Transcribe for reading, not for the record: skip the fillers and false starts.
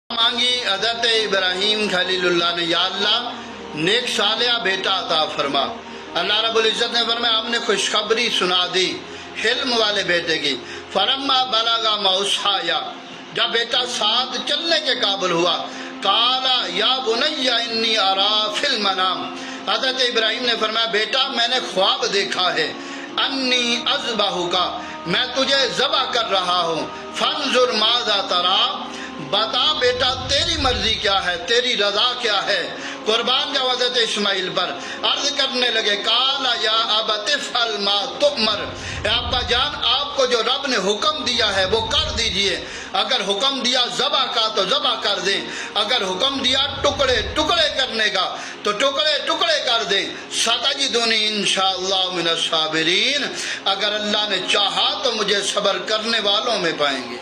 مانگی حضرت ابراہیم خلیل اللہ نے، یا اللہ نیک صالحہ بیٹا عطا فرما۔ اللہ رب العزت نے فرمایا ہم نے خوشخبری سنا دی حلم والے بیٹے کی۔ فلما بلغ معاصیہ، جب بیٹا ساتھ چلنے کے قابل ہوا، قال یا بنی انی ارا فی المنام، حضرت ابراہیم نے فرمایا بیٹا میں نے خواب دیکھا ہے، انی اذبحک، میں تجھے ذبح کر رہا ہوں، فانظر ماذا تری، بتا بیٹا تیری مرضی کیا ہے، تیری رضا کیا ہے۔ قربان جاؤ حضرت اسماعیل پر، عرض کرنے لگے قال یا ابت افعل ما تؤمر، اے ابا جان آپ کو جو رب نے حکم دیا ہے وہ کر دیجئے، اگر حکم دیا ذبح کا تو ذبح کر دیں، اگر حکم دیا ٹکڑے ٹکڑے کرنے کا تو ٹکڑے ٹکڑے کر دیں، ستجدنی انشاءاللہ من الصابرین، اگر اللہ نے چاہا تو مجھے صبر کرنے والوں میں پائیں گے۔